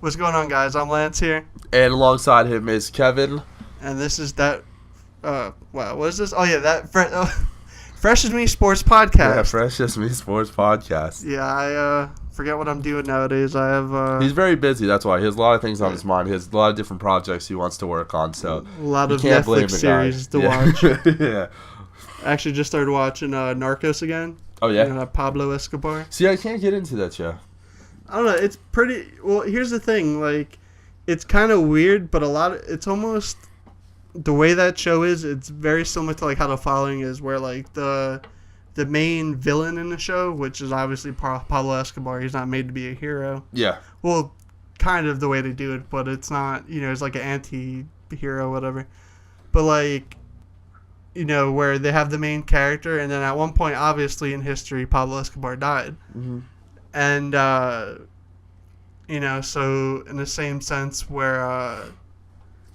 What's going on, guys? I'm Lance here. And alongside him is Kevin. And this is that, wow, what is this? Oh, yeah, that Fresh as Me Sports Podcast. Yeah, Fresh as Me Sports Podcast. Yeah, I forget what I'm doing nowadays. I have... He's very busy, that's why. He has a lot of things on his mind. He has a lot of different projects he wants to work on, so... A lot of Netflix series to watch. Yeah. I actually just started watching Narcos again. Oh, yeah? Pablo Escobar. See, I can't get into that show. I don't know. It's pretty... Well, here's the thing. Like, it's kind of weird, but it's almost... The way that show is, it's very similar to, like, how The Following is, where, like, the main villain in the show, which is obviously Pablo Escobar, he's not made to be a hero. Yeah. Well, kind of the way they do it, but it's not, it's like an anti-hero, whatever. But, like, where they have the main character, and then at one point, obviously, in history, Pablo Escobar died. Mm-hmm. And, so in the same sense where,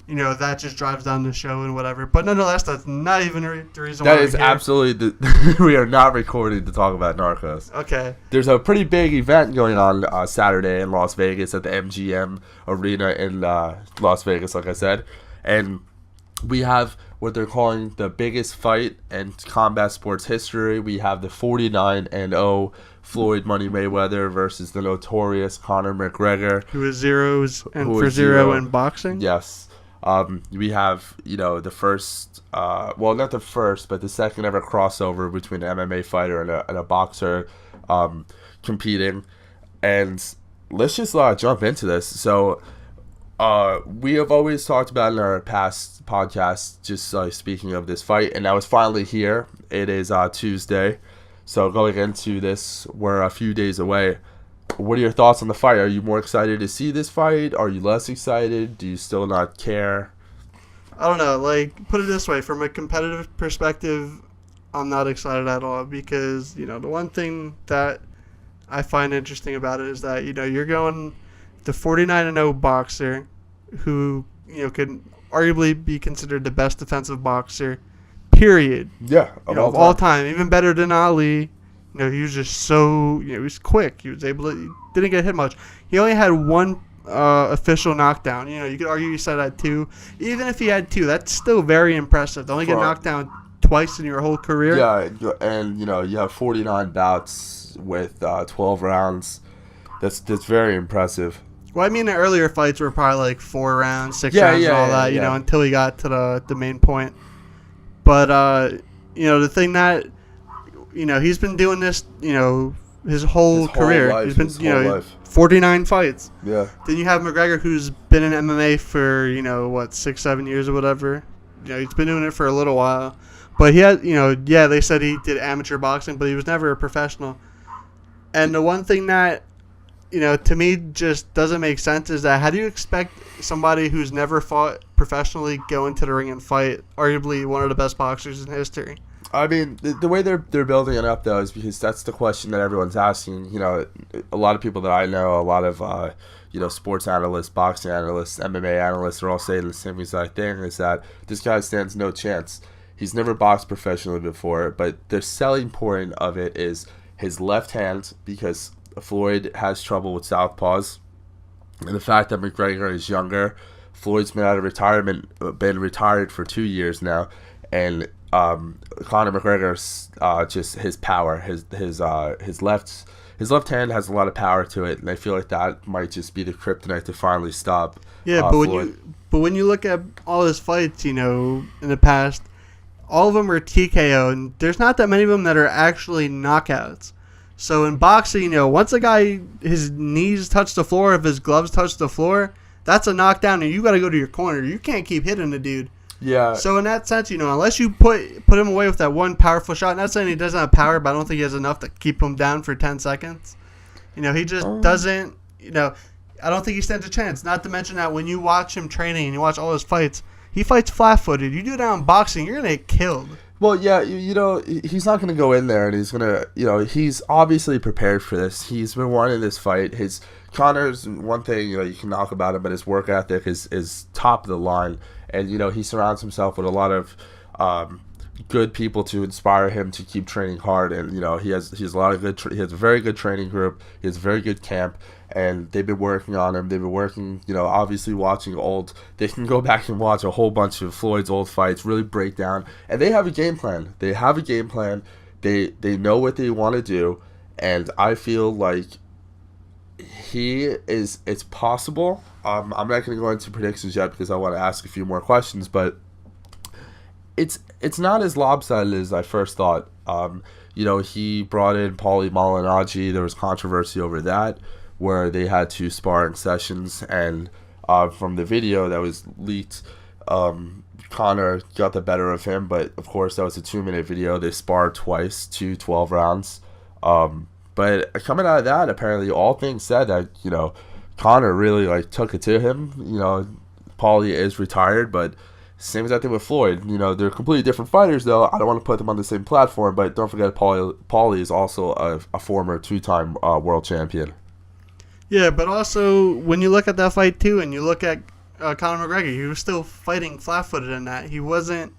that just drives down the show and whatever. But nonetheless, that's not even the reason why that is here. Absolutely... we are not recording to talk about Narcos. Okay. There's a pretty big event going on Saturday in Las Vegas at the MGM Arena in Las Vegas, like I said. And we have what they're calling the biggest fight in combat sports history. We have the 49-0 Floyd Money Mayweather versus the Notorious Conor McGregor. Who is 0 in boxing? Yes. We have, the first, not the first, but the second ever crossover between an MMA fighter and a boxer competing. And let's just jump into this. So we have always talked about in our past podcasts, just speaking of this fight, and now it's finally here. It is Tuesday. So going into this, we're a few days away. What are your thoughts on the fight? Are you more excited to see this fight? Are you less excited? Do you still not care? I don't know. Like, put it this way. From a competitive perspective, I'm not excited at all because, the one thing that I find interesting about it is that, you're going the 49-0 boxer who, could arguably be considered the best defensive boxer, period. Yeah. Of all time. Even better than Ali. He was just so, he was quick. He was able to, he didn't get hit much. He only had one official knockdown. You could argue he said had two. Even if he had two, that's still very impressive. To only get knocked down twice in your whole career. Yeah, and, you have 49 bouts with 12 rounds. That's very impressive. Well, I mean, the earlier fights were probably like 4 rounds, 6 rounds and all that, until he got to the main point. But, the thing that... he's been doing this, his whole career. Life, he's been, 49 fights. Yeah. Then you have McGregor, who's been in MMA for, 6-7 years or whatever. He's been doing it for a little while. But he had, they said he did amateur boxing, but he was never a professional. And the one thing that, to me just doesn't make sense is that how do you expect somebody who's never fought professionally go into the ring and fight arguably one of the best boxers in history? I mean, the way they're building it up, though, is because that's the question that everyone's asking. A lot of people that I know, a lot of, sports analysts, boxing analysts, MMA analysts are all saying the same exact thing, is that this guy stands no chance. He's never boxed professionally before, but the selling point of it is his left hand, because Floyd has trouble with southpaws, and the fact that McGregor is younger. Floyd's been out of retirement, been retired for 2 years now, and Conor McGregor's just his power, his left hand has a lot of power to it, and I feel like that might just be the kryptonite to finally stop. Yeah, but when you look at all his fights, in the past, all of them are TKO, and there's not that many of them that are actually knockouts. So in boxing, once a guy his knees touch the floor, if his gloves touch the floor, that's a knockdown, and you got to go to your corner. You can't keep hitting the dude. Yeah. So in that sense, unless you put him away with that one powerful shot, not saying he doesn't have power, but I don't think he has enough to keep him down for 10 seconds. He just doesn't, I don't think he stands a chance. Not to mention that when you watch him training and you watch all his fights, he fights flat-footed. You do that in boxing, you're going to get killed. Well, yeah, he's not going to go in there and he's going to, he's obviously prepared for this. He's been wanting this fight. Conor's one thing, you can talk about him, but his work ethic is top of the line. And, he surrounds himself with a lot of good people to inspire him to keep training hard. And he has a lot of good. He has a very good training group. He has a very good camp, and they've been working on him. They've been working, obviously watching old. They can go back and watch a whole bunch of Floyd's old fights, really break down, and they have a game plan. They have a game plan. They know what they want to do, and I feel like it's possible. I'm not going to go into predictions yet because I want to ask a few more questions, but it's not as lopsided as I first thought. He brought in Paulie Malignaggi. There was controversy over that, where they had 2 sparring sessions, and from the video that was leaked, Conor got the better of him, but of course that was a 2-minute video. They sparred twice, 12 rounds. But coming out of that, apparently all things said that, Conor really took it to him. Paulie is retired, but same as I think with Floyd. They're completely different fighters, though. I don't want to put them on the same platform, but don't forget Paulie is also a former 2-time world champion. Yeah, but also when you look at that fight too, and you look at Conor McGregor, he was still fighting flat-footed in that. He wasn't,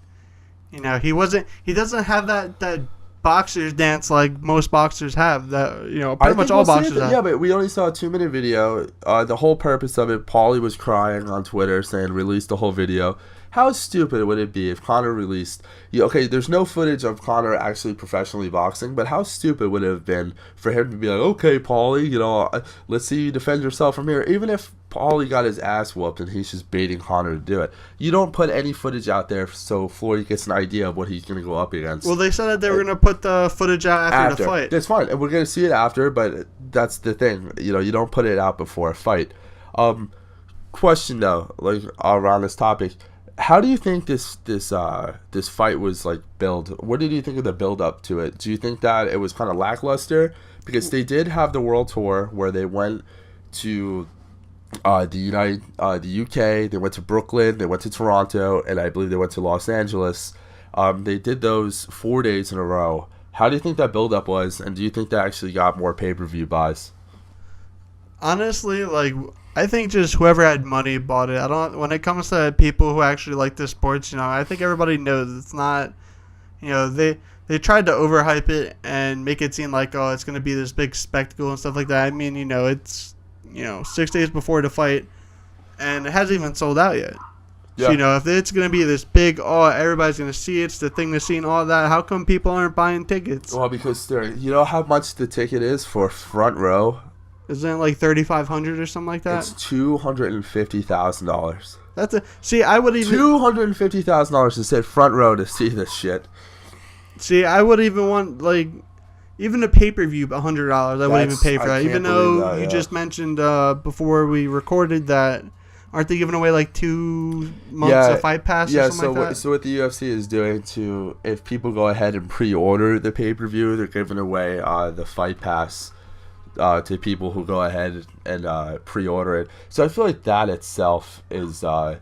he doesn't have that boxer's dance like most boxers have. That pretty much all boxers have. Yeah, but we only saw a 2-minute video. The whole purpose of it, Paulie was crying on Twitter saying release the whole video. How stupid would it be if Conor released... okay, there's no footage of Conor actually professionally boxing, but how stupid would it have been for him to be like, okay, Paulie, let's see you defend yourself from here. Even if Paulie got his ass whooped and he's just baiting Conor to do it. You don't put any footage out there so Floyd gets an idea of what he's going to go up against. Well, they said that they were going to put the footage out after the fight. That's fine, and we're going to see it after, but that's the thing. You don't put it out before a fight. Question, though, around this topic... How do you think this fight was built? What did you think of the build up to it? Do you think that it was kind of lackluster? Because they did have the world tour where they went to the UK, they went to Brooklyn, they went to Toronto, and I believe they went to Los Angeles. They did those 4 days in a row. How do you think that build up was, and do you think that actually got more pay-per-view buys? Honestly, I think just whoever had money bought it. When it comes to people who actually like this sports, I think everybody knows it's not, they tried to overhype it and make it seem like, oh, it's going to be this big spectacle and stuff like that. I mean, it's, 6 days before the fight, and it hasn't even sold out yet. Yeah. So, if it's going to be this big, everybody's going to see it's the thing to see and all that, how come people aren't buying tickets? Well, because you know how much the ticket is for front row? Isn't it $3,500 or something like that? It's $250,000. I would even $250,000 to sit front row to see this shit. See, I would even want even a pay-per-view $100. I wouldn't even pay for that. Even though you just mentioned before we recorded that, aren't they giving away 2 months of fight pass or something like that? So what the UFC is doing if people go ahead and pre-order the pay-per-view, they're giving away the fight pass. To people who go ahead and pre-order it. So I feel like that itself is as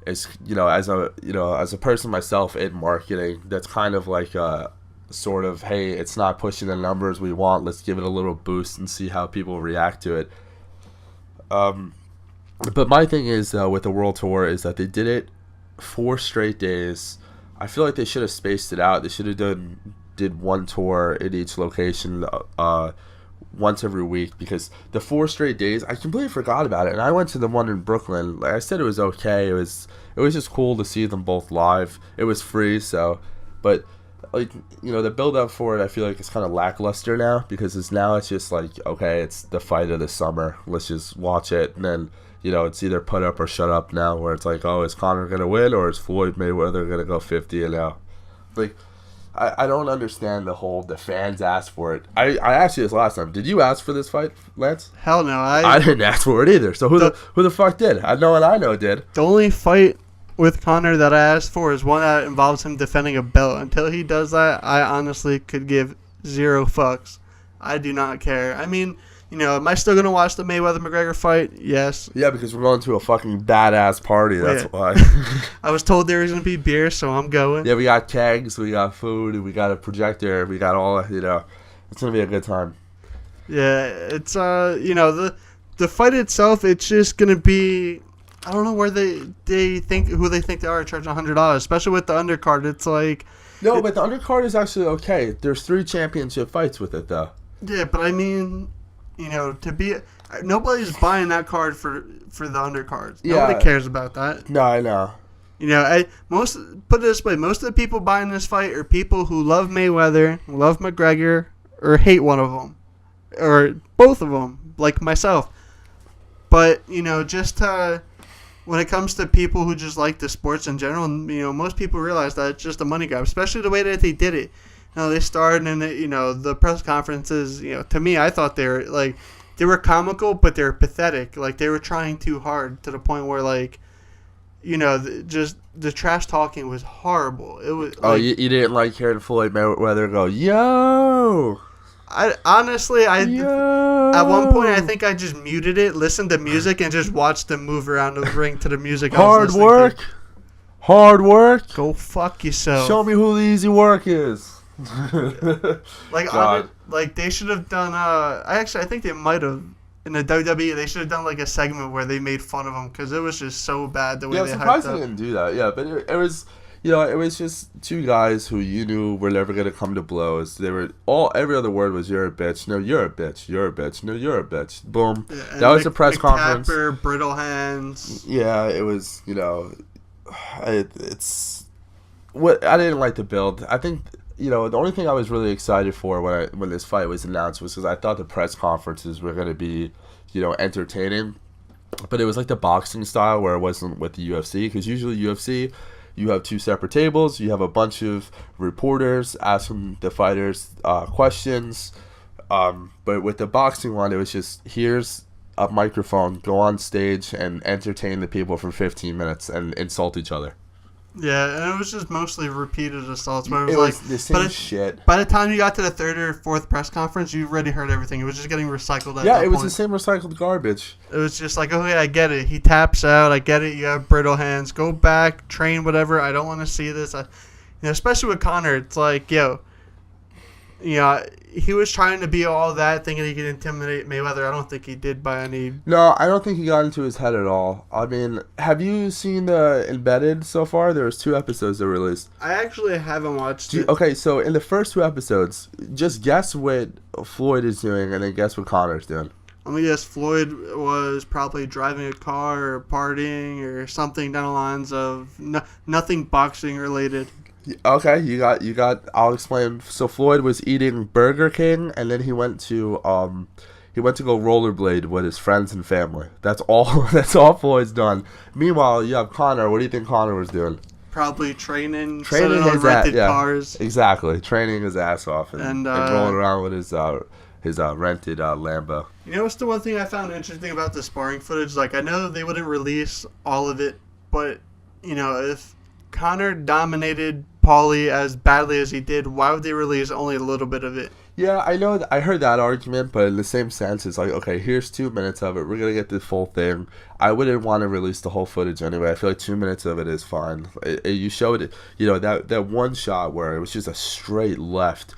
a person myself in marketing, that's kind of like a sort of, hey, it's not pushing the numbers we want, let's give it a little boost and see how people react to it. But my thing is with the World Tour is that they did it 4 straight days. I feel like they should have spaced it out. They should have did 1 tour in each location once every week, because the 4 straight days, I completely forgot about it. And I went to the one in Brooklyn. Like I said, it was okay. It was just cool to see them both live. It was free, but the build up for it, I feel like it's kind of lackluster now, because it's just okay, it's the fight of the summer. Let's just watch it, and then it's either put up or shut up now. Where it's oh, is Conor gonna win, or is Floyd Mayweather gonna go 50 and now? I don't understand the fans asked for it. I asked you this last time. Did you ask for this fight, Lance? Hell no. I didn't ask for it either. So who the fuck did? I know, and I know did. The only fight with Conor that I asked for is one that involves him defending a belt. Until he does that, I honestly could give 0 fucks. I do not care. I mean, am I still going to watch the Mayweather-McGregor fight? Yes. Yeah, because we're going to a fucking badass party. That's why. I was told there was going to be beer, so I'm going. Yeah, we got kegs, we got food, we got a projector, we got all, it's going to be a good time. Yeah, it's, the fight itself, it's just going to be, I don't know where they think, who they think they are charging $100, especially with the undercard. It's No, but the undercard is actually okay. There's 3 championship fights with it, though. Yeah, but I mean, nobody's buying that card for the undercards. Yeah. Nobody cares about that. No, I know. Put it this way: most of the people buying this fight are people who love Mayweather, love McGregor, or hate one of them, or both of them, like myself. But when it comes to people who just like the sports in general, most people realize that it's just a money grab, especially the way that they did it. They started in the press conferences. To me, I thought they were comical, but they were pathetic. Like they were trying too hard to the point where just the trash talking was horrible. It was. You didn't like hearing Floyd Mayweather go, yo. At one point I think I just muted it, listened to music, and just watched them move around the ring to the music. Hard work. Go fuck yourself. Show me who the easy work is. They should have done. I think they might have in the WWE. They should have done a segment where they made fun of them because it was just so bad the way they hyped up. I'm surprised they didn't do that. Yeah, but it was. It was just 2 guys who you knew were never going to come to blows. They were every other word was "you're a bitch." No, you're a bitch. You're a bitch. No, you're a bitch. Boom. Yeah, that was a press conference. Brittle hands. Yeah, it was. It's what I didn't like the build. I think the only thing I was really excited for when this fight was announced was because I thought the press conferences were going to be entertaining, but it was like the boxing style where it wasn't with the UFC because usually UFC. You have 2 separate tables. You have a bunch of reporters asking the fighters questions. But with the boxing one, it was just, here's a microphone, go on stage and entertain the people for 15 minutes and insult each other. Yeah, and it was just mostly repeated assaults. But it was the same shit. By the time you got to the 3rd or 4th press conference, you already heard everything. It was just getting recycled at that point. Yeah, it was the same recycled garbage. It was just like, okay, I get it. He taps out. I get it. You have brittle hands. Go back, train, whatever. I don't want to see this. Especially with Conor, it's like, he was trying to be all that, thinking he could intimidate Mayweather. I don't think he did by any... No, I don't think he got into his head at all. I mean, have you seen the Embedded so far? There was 2 episodes that were released. I actually haven't watched it. Okay, so in the first 2 episodes, just guess what Floyd is doing and then guess what Conor's doing. I'm going to guess Floyd was probably driving a car or partying or something down the lines of nothing boxing related. Okay, you got. I'll explain. So Floyd was eating Burger King, and then he went to go rollerblade with his friends and family. That's all. That's all Floyd's done. Meanwhile, you have Conor. What do you think Conor was doing? Probably training his rented cars. Exactly, training his ass off and rolling around with his rented Lambo. What's the one thing I found interesting about the sparring footage? I know they wouldn't release all of it, but if Conor dominated Paulie as badly as he did, why would they release only a little bit of it? Yeah, I know. I heard that argument, but in the same sense, it's like, okay, here's 2 minutes of it. We're going to get the full thing. I wouldn't want to release the whole footage anyway. I feel like 2 minutes of it is fine. You showed it, that one shot where it was just a straight left.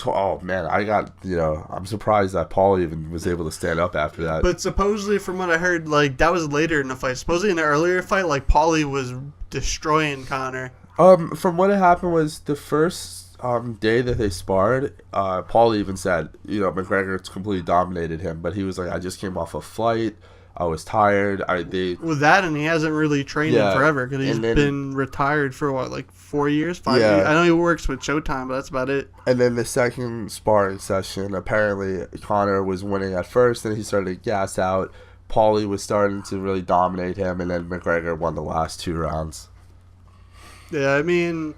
Oh, man, I'm surprised that Paulie even was able to stand up after that. But supposedly, from what I heard, that was later in the fight. Supposedly in the earlier fight, Paulie was destroying Conor. From what had happened was the first day that they sparred, Paulie even said, McGregor completely dominated him, but he was like, I just came off a flight, I was tired. With that, and he hasn't really trained in forever because he's been retired for 4 years, 5 years. I know he works with Showtime, but that's about it. And then the second sparring session, apparently Conor was winning at first, and he started to gas out. Paulie was starting to really dominate him, and then McGregor won the last 2 rounds. Yeah, I mean,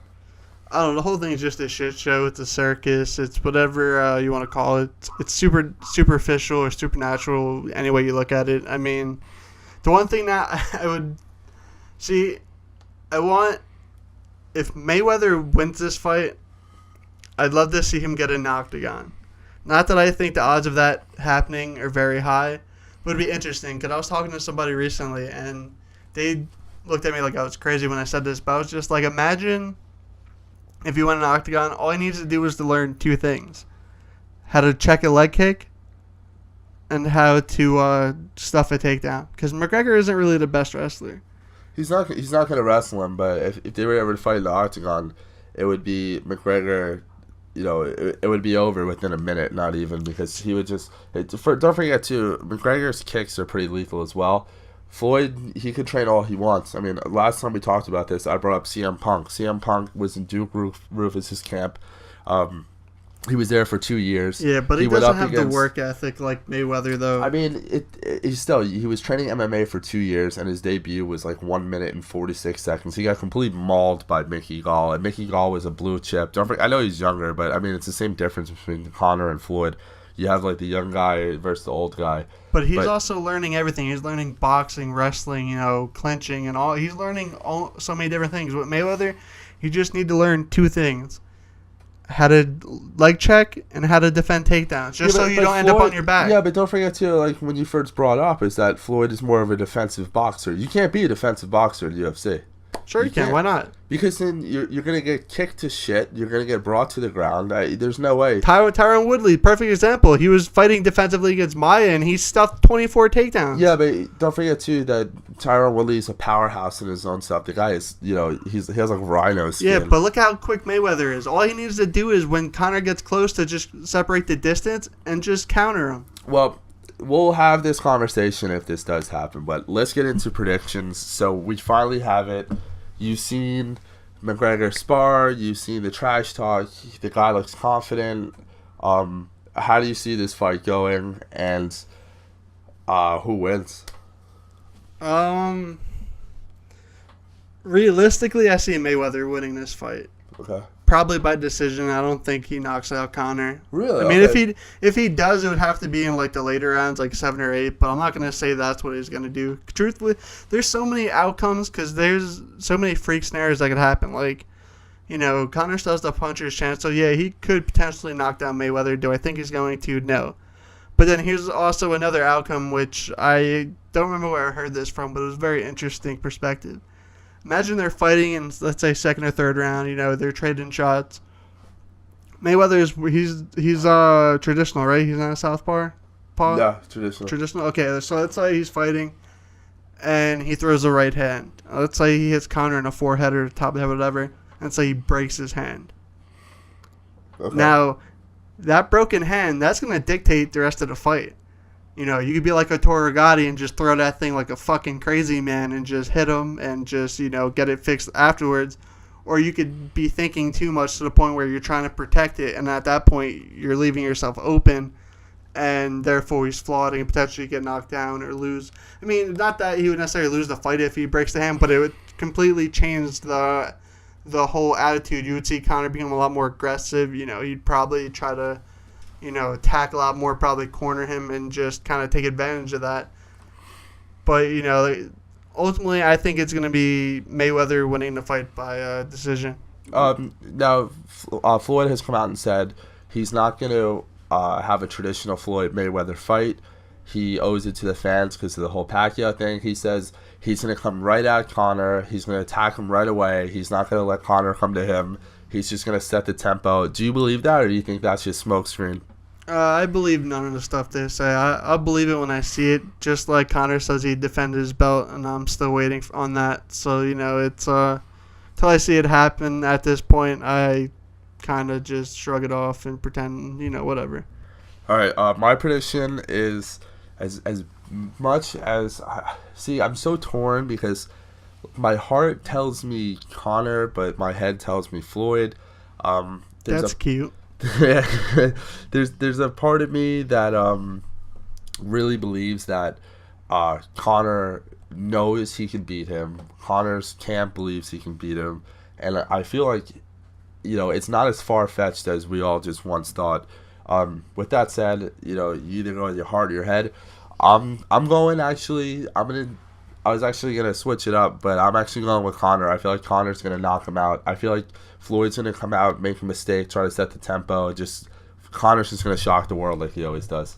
I don't know. The whole thing is just a shit show. It's a circus. It's whatever you want to call it. It's superficial or supernatural, any way you look at it. I mean, the one thing that I would see, if Mayweather wins this fight, I'd love to see him get an octagon. Not that I think the odds of that happening are very high, but it'd be interesting because I was talking to somebody recently and they looked at me like I was crazy when I said this, but I was just like, imagine if you went an octagon, all he needs to do is to learn 2 things: how to check a leg kick and how to stuff a takedown. Because McGregor isn't really the best wrestler. He's not going to wrestle him, but if they were ever to fight in the octagon, it would be McGregor. It would be over within a minute, not even, because he would just. Don't forget too, McGregor's kicks are pretty lethal as well. Floyd, he could train all he wants. I mean, last time we talked about this, I brought up CM Punk. CM Punk was in Duke Rufus's camp. He was there for 2 years. Yeah, but he doesn't have the work ethic like Mayweather, though. I mean, he was training MMA for 2 years, and his debut was like 1 minute and 46 seconds. He got completely mauled by Mickey Gall, and Mickey Gall was a blue chip. Don't forget, I know he's younger, but I mean, it's the same difference between Conor and Floyd. You have like the young guy versus the old guy. But he's also learning everything. He's learning boxing, wrestling, clinching, and all. He's learning so many different things. With Mayweather, you just need to learn 2 things. How to leg check and how to defend takedowns, just so you don't end up on your back. Yeah, but don't forget too, like when you first brought up, is that Floyd is more of a defensive boxer. You can't be a defensive boxer in the UFC. Sure you can. Why not? Because then you're going to get kicked to shit. You're going to get brought to the ground. There's no way. Tyron Woodley, perfect example. He was fighting defensively against Maya, and he stuffed 24 takedowns. Yeah, but don't forget, too, that Tyron Woodley is a powerhouse in his own stuff. The guy is, he has like rhino skin. Yeah, but look how quick Mayweather is. All he needs to do is when Conor gets close to just separate the distance and just counter him. Well, we'll have this conversation if this does happen, but let's get into predictions. So we finally have it. You've seen McGregor spar. You've seen the trash talk. The guy looks confident. How do you see this fight going, and who wins? Realistically, I see Mayweather winning this fight. Okay. Probably by decision. I don't think he knocks out Conor. Really? I mean, if he does, it would have to be in like the later rounds, like 7 or 8. But I'm not gonna say that's what he's gonna do. Truthfully, there's so many outcomes because there's so many freak scenarios that could happen. Like, Conor still has the puncher's chance. So yeah, he could potentially knock down Mayweather. Do I think he's going to? No. But then here's also another outcome, which I don't remember where I heard this from, but it was a very interesting perspective. Imagine they're fighting in, let's say, 2nd or 3rd round. They're trading shots. Mayweather he's traditional, right? He's not a southpaw. Yeah, traditional. Traditional. Okay, so let's say he's fighting, and he throws the right hand. Let's say he hits Conor in a forehead or top of the head, whatever. And let's say he breaks his hand. Okay. Now, that broken hand, that's going to dictate the rest of the fight. You could be like a Toragati and just throw that thing like a fucking crazy man and just hit him and just, get it fixed afterwards. Or you could be thinking too much to the point where you're trying to protect it, and at that point you're leaving yourself open, and therefore he's flawed and potentially get knocked down or lose. I mean, not that he would necessarily lose the fight if he breaks the hand, but it would completely change the whole attitude. You would see Conor become a lot more aggressive. He'd probably try to attack a lot more, probably corner him and just kind of take advantage of that. But, ultimately, I think it's going to be Mayweather winning the fight by decision. Now, Floyd has come out and said he's not going to have a traditional Floyd-Mayweather fight. He owes it to the fans because of the whole Pacquiao thing. He says he's going to come right at Conor. He's going to attack him right away. He's not going to let Conor come to him. He's just going to set the tempo. Do you believe that, or do you think that's just smokescreen? I believe none of the stuff they say. I'll believe it when I see it. Just like Conor says he'd defend his belt, and I'm still waiting on that. So, it's till I see it happen at this point, I kind of just shrug it off and pretend, whatever. All right, my prediction is as much as... See, I'm so torn because my heart tells me Conor, but my head tells me Floyd. That's cute. There's a part of me that really believes that Conor knows he can beat him. Conor's camp believes he can beat him, and I feel like it's not as far-fetched as we all just once thought. With that said, you either go with your heart or your head. I was actually gonna switch it up, but I'm actually going with Conor. I feel like Conor's gonna knock him out. I feel like Floyd's gonna come out, make a mistake, try to set the tempo. Conor's just gonna shock the world like he always does.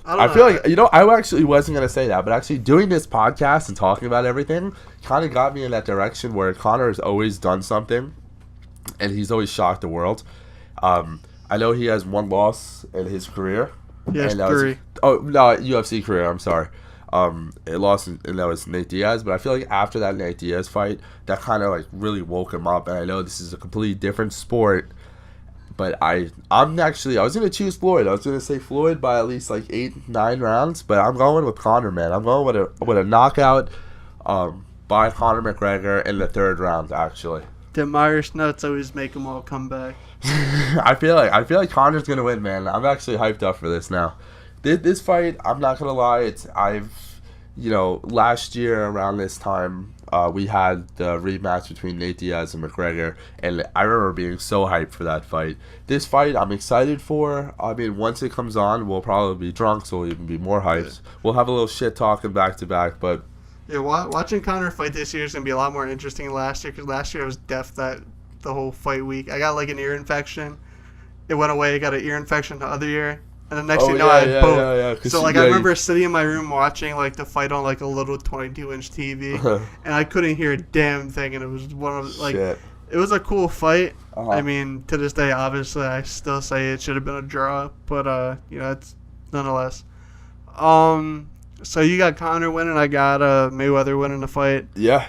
I feel like I actually wasn't gonna say that, but actually doing this podcast and talking about everything kind of got me in that direction where Conor has always done something, and he's always shocked the world. I know he has 1 loss in his career. Yes, 3. UFC career. I'm sorry. It lost, and that was Nate Diaz. But I feel like after that Nate Diaz fight, that kind of like really woke him up. And I know this is a completely different sport, but I was gonna choose Floyd. I was gonna say Floyd by at least like 8-9 rounds, but I'm going with Conor, man. I'm going with a knockout, by Conor McGregor in the 3rd round, actually. The Myers nuts always make them all come back. I feel like Conor's gonna win, man. I'm actually hyped up for this now. This fight, I'm not gonna lie, last year around this time, we had the rematch between Nate Diaz and McGregor, and I remember being so hyped for that fight. This fight, I'm excited for. I mean, once it comes on, we'll probably be drunk, so we'll even be more hyped. Yeah. We'll have a little shit talking back to back, but yeah, watching Conor fight this year is gonna be a lot more interesting than last year, because last year I was deaf the whole fight week. I got like an ear infection. It went away. I got an ear infection the other year. And the next thing you know, I had both. So, like, I remember sitting in my room watching, like, the fight on, like, a little 22-inch TV. And I couldn't hear a damn thing. And it was one of, like, it was a cool fight. I mean, to this day, obviously, I still say it should have been a draw. But, it's nonetheless. So, you got Conor winning. I got Mayweather winning the fight. Yeah.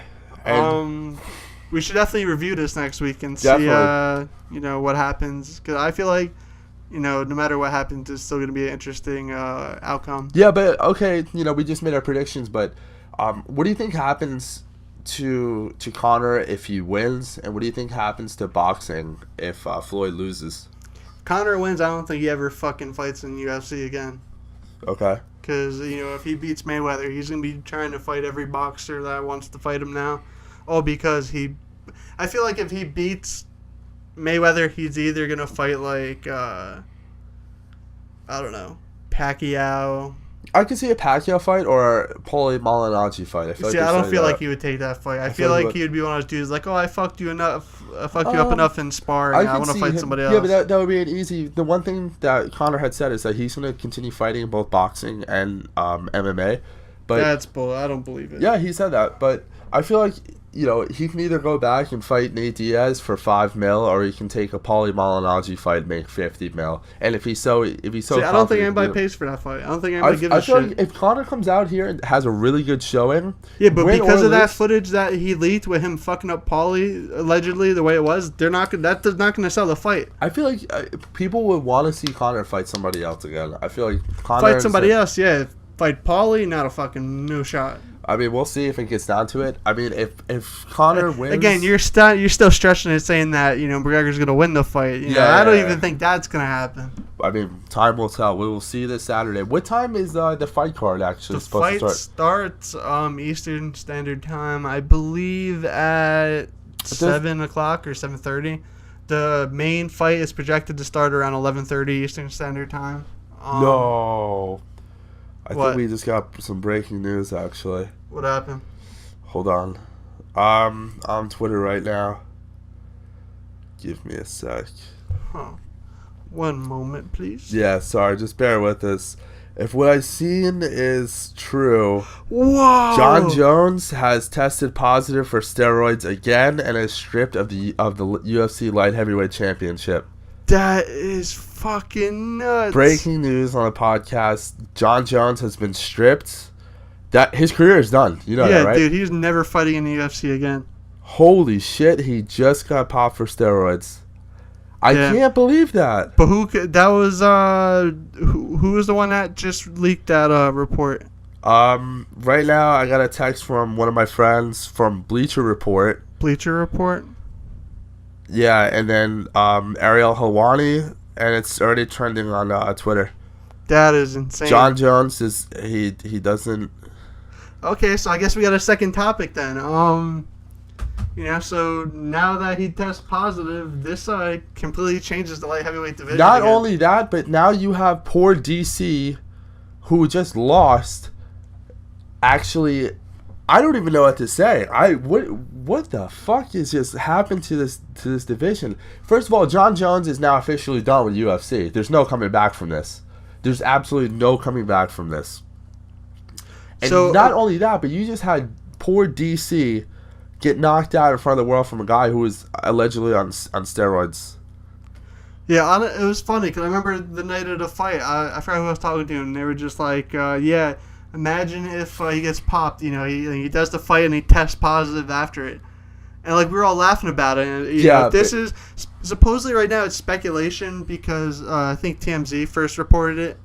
We should definitely review this next week and see, what happens. Because I feel like, no matter what happens, it's still going to be an interesting outcome. Yeah, but, okay, we just made our predictions, but what do you think happens to Conor if he wins, and what do you think happens to boxing if Floyd loses? Conor wins, I don't think he ever fucking fights in UFC again. Okay. Because, if he beats Mayweather, he's going to be trying to fight every boxer that wants to fight him now. Oh, because I feel like if he beats Mayweather, he's either going to fight like, I don't know, Pacquiao. I could see a Pacquiao fight or a Paulie Malignaggi fight. I don't feel like he would take that fight. I feel like he would be one of those dudes like, oh, I fucked you enough. I fucked you up enough in sparring. I want to fight somebody else. Yeah, but that would be an easy. The one thing that Conor had said is that he's going to continue fighting in both boxing and MMA. But that's bull. I don't believe it. Yeah, he said that. But I feel like, he can either go back and fight Nate Diaz for $5 million, or he can take a Paulie Malignaggi fight and make $50 million. And if he's so, I don't think anybody pays for that fight. I don't think anybody gives a shit. I feel like if Conor comes out here and has a really good showing, but because of that footage that he leaked with him fucking up Paulie allegedly the way it was, that's not going to sell the fight. I feel like people would want to see Conor fight somebody else again. I feel like Conor fight somebody else, yeah. Fight Paulie, not a fucking no shot. I mean, we'll see if it gets down to it. I mean, if Conor wins... Again, you're still stretching it, saying that, McGregor's going to win the fight. I don't even think that's going to happen. I mean, time will tell. We will see this Saturday. What time is the fight card actually supposed to start? The fight starts Eastern Standard Time, I believe, at 7 o'clock or 7:30. The main fight is projected to start around 11:30 Eastern Standard Time. No. I think we just got some breaking news, actually. What happened? Hold on. I'm on Twitter right now. Give me a sec. Huh. One moment, please. Yeah, sorry. Just bear with us. If what I've seen is true, whoa! Jon Jones has tested positive for steroids again and is stripped of the UFC Light Heavyweight Championship. That is fucking nuts. Breaking news on the podcast: Jon Jones has been stripped. That his career is done. You know that, right? Yeah, dude, he's never fighting in the UFC again. Holy shit! He just got popped for steroids. I can't believe that. But who was the one that just leaked that report? Right now I got a text from one of my friends from Bleacher Report. Bleacher Report. Yeah, and then Ariel Helwani, and it's already trending on Twitter. That is insane. Jon Jones he doesn't. Okay, so I guess we got a second topic then. So now that he tests positive, this completely changes the light heavyweight division. Not only that, but now you have poor DC, who just lost. Actually, I don't even know what to say. What the fuck is just happened to this division? First of all, Jon Jones is now officially done with UFC. There's no coming back from this. There's absolutely no coming back from this. And not only that, but you just had poor DC get knocked out in front of the world from a guy who was allegedly on steroids. Yeah, it was funny because I remember the night of the fight, I forgot who I was talking to, and they were just like, Imagine if he gets popped. He does the fight and he tests positive after it, and like we're all laughing about it. And, this is supposedly right now it's speculation because I think TMZ first reported it.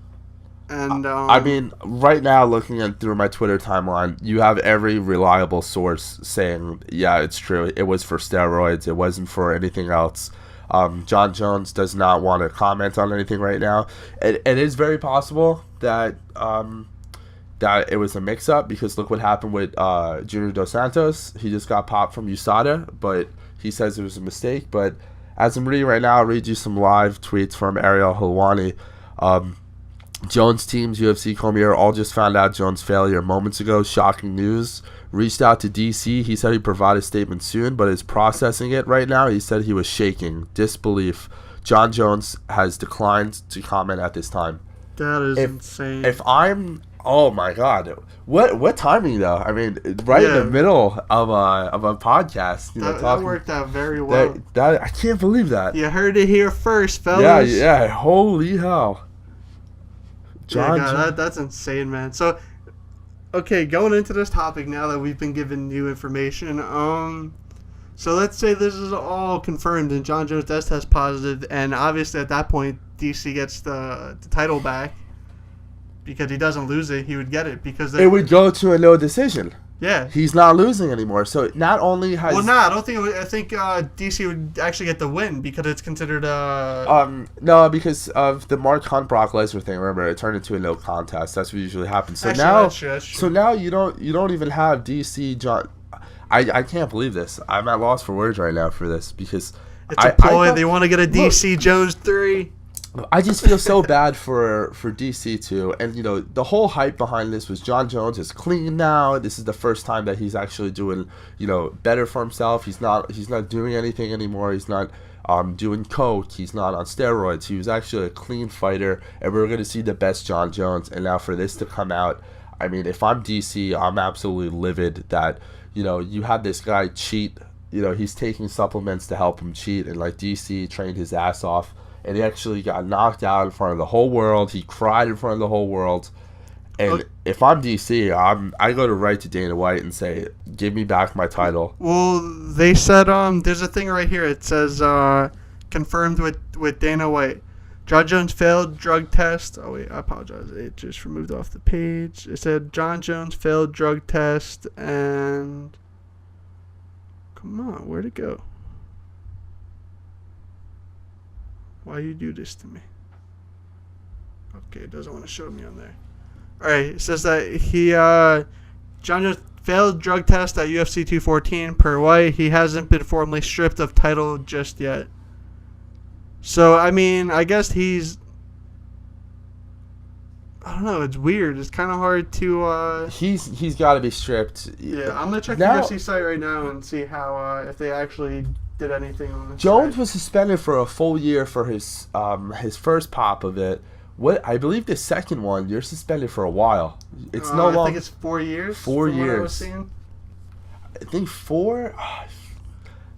And I mean, right now, looking through my Twitter timeline, you have every reliable source saying, yeah, it's true. It was for steroids. It wasn't for anything else. Jon Jones does not want to comment on anything right now. It is very possible that that it was a mix-up because look what happened with Junior Dos Santos. He just got popped from USADA, but he says it was a mistake. But as I'm reading right now, I'll read you some live tweets from Ariel Helwani. Jones' teams, UFC Cormier, all just found out Jones' failure moments ago. Shocking news. Reached out to DC. He said he'd provide a statement soon, but is processing it right now. He said he was shaking. Disbelief. Jon Jones has declined to comment at this time. That is insane. Oh my God. What timing though? I mean, right in the middle of a podcast. That worked out very well. That I can't believe that. You heard it here first, fellas. Yeah. Holy hell. That's insane, man. So, okay, going into this topic now that we've been given new information, so let's say this is all confirmed and Jon Jones does test positive, and obviously at that point DC gets the title back because he doesn't lose it. He would get it because it would go to a no decision. Yeah, he's not losing anymore. So not only has I don't think I think DC would actually get the win because it's considered no, because of the Mark Hunt Brock Lesnar thing. Remember, it turned into a no contest. That's what usually happens. So that's true. So now you don't even have DC John. I can't believe this. I'm at loss for words right now for this because it's a ploy. They want to get a DC Jones 3. I just feel so bad for DC too, and the whole hype behind this was Jon Jones is clean now. This is the first time that he's actually doing better for himself. He's not doing anything anymore. He's not doing coke. He's not on steroids. He was actually a clean fighter, and we're going to see the best Jon Jones. And now for this to come out, I mean, if I'm DC, I'm absolutely livid that you had this guy cheat. He's taking supplements to help him cheat, and like DC trained his ass off. And he actually got knocked out in front of the whole world. He cried in front of the whole world. And if I'm DC, I go to write to Dana White and say, give me back my title. Well, they said there's a thing right here. It says confirmed with Dana White. Jon Jones failed drug test. Oh, wait, I apologize. It just removed off the page. It said Jon Jones failed drug test and... Come on, where'd it go? Why you do this to me? Okay, it doesn't want to show me on there. Alright, it says that Jon Jones failed drug test at UFC214 per White. He hasn't been formally stripped of title just yet. So, I mean, I guess I don't know, it's weird. It's kind of hard to... He's got to be stripped. Yeah, I'm going to check the UFC site right now and see how, if they actually... did anything on this Jones side. Was suspended for a full year for his first pop of it. I believe the second one you're suspended for a while. It's no longer. I think it's 4 years. 4 years. What I was seeing. I think 4.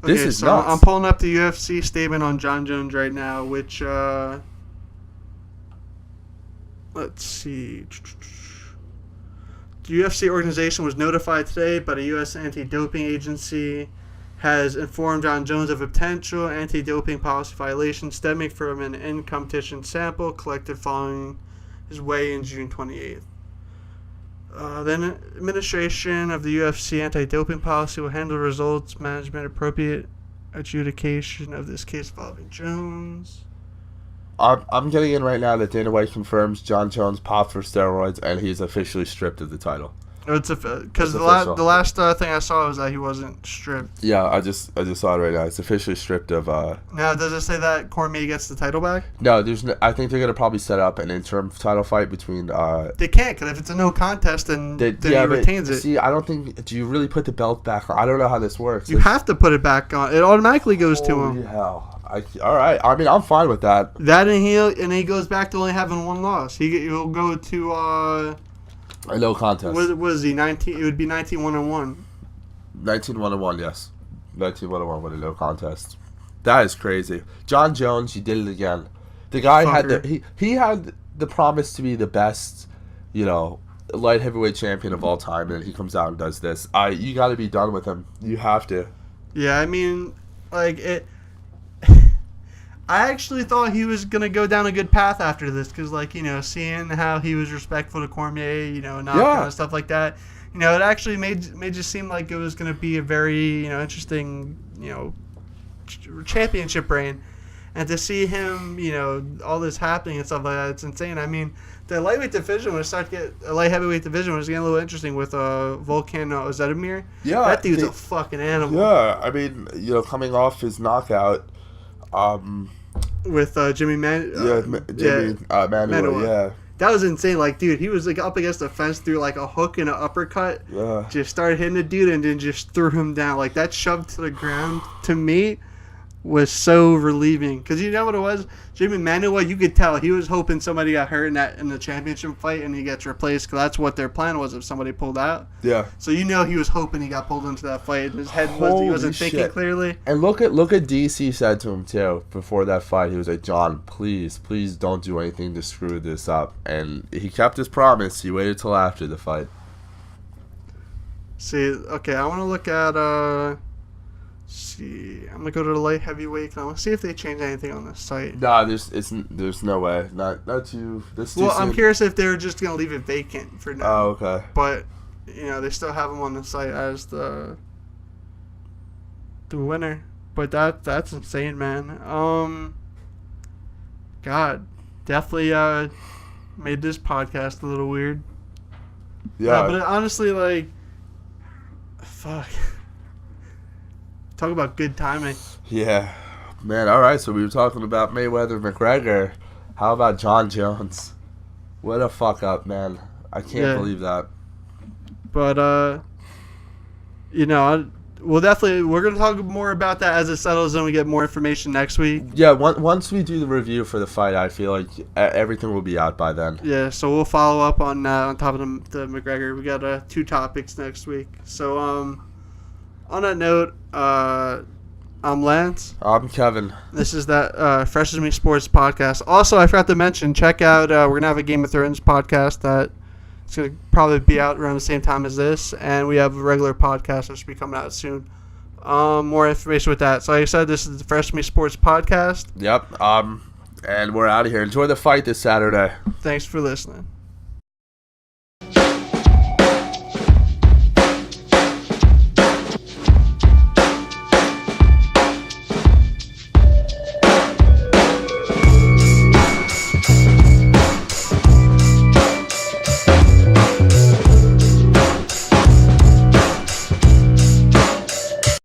This is nuts. I'm pulling up the UFC statement on Jon Jones right now, which let's see. The UFC organization was notified today by the U.S. anti-doping agency. Has informed Jon Jones of a potential anti-doping policy violation stemming from an in-competition sample collected following his weigh-in June 28th. The administration of the UFC anti-doping policy will handle results management appropriate adjudication of this case involving Jones. I'm getting in right now that Dana White confirms Jon Jones popped for steroids and he's officially stripped of the title. It's because the last thing I saw was that he wasn't stripped. Yeah, I just saw it right now. It's officially stripped of. Now, does it say that Cormier gets the title back? No, there's. I think they're gonna probably set up an interim title fight between. They can't, because if it's a no contest, then he retains it. See, I don't think. Do you really put the belt back on? I don't know how this works. You have to put it back on. It automatically goes to him. Holy hell! All right. I mean, I'm fine with that. That and he goes back to only having one loss. He'll go to. A no contest. What is he? 19. It would be 19-1-1. 19-1-1, yes. 19-1-1 with a no contest. That is crazy. Jon Jones, you did it again. The guy had he had the promise to be the best, light heavyweight champion of all time, and he comes out and does this. You got to be done with him. You have to. Yeah, I mean, like it. I actually thought he was gonna go down a good path after this, because, like, you know, seeing how he was respectful to Cormier, you know, knockout and stuff like that, you know, it actually made it seem like it was gonna be a very, you know, interesting, you know, championship reign, and to see him, you know, all this happening and stuff like that, it's insane. I mean, the lightweight division was starting to get, a light heavyweight division was getting a little interesting with Volkan Ozdemir. Yeah, that dude's a fucking animal. Yeah, I mean, you know, coming off his knockout, with Jimmy Manuwa. Yeah. That was insane. Like, dude, he was like up against the fence through like a hook and an uppercut. Yeah. Just started hitting the dude and then just threw him down. Like, that shove to the ground, to me, was so relieving. Because you know what it was? Jimmy Manuwa, you could tell he was hoping somebody got hurt in the championship fight and he gets replaced, because that's what their plan was if somebody pulled out. Yeah. So you know he was hoping he got pulled into that fight. His head was, he wasn't thinking clearly. And look at DC said to him too before that fight. He was like, "John, please don't do anything to screw this up." And he kept his promise. He waited till after the fight. See, okay, I want to look at see, I'm gonna go to the light heavyweight. I want to see if they change anything on the site. Nah, there's no way. Not too. This too well, soon. I'm curious if they're just gonna leave it vacant for now. Oh, okay. But you know, they still have him on the site as the winner. But that's insane, man. God, definitely made this podcast a little weird. Yeah. But honestly, like, fuck. Talk about good timing. Yeah. Man, all right, so we were talking about Mayweather McGregor. How about Jon Jones? What a fuck up, man. I can't believe that. But, you know, we're going to talk more about that as it settles and we get more information next week. Yeah, once we do the review for the fight, I feel like everything will be out by then. Yeah, so we'll follow up on top of the McGregor. We got 2 topics next week. So, on that note, I'm Lance. I'm Kevin. This is that Fresh sME Sports podcast. Also, I forgot to mention, check out, we're going to have a Game of Thrones podcast that it's going to probably be out around the same time as this, and we have a regular podcast that should be coming out soon. More information with that. So like I said, this is the Fresh sME Sports podcast. Yep. And we're out of here. Enjoy the fight this Saturday. Thanks for listening.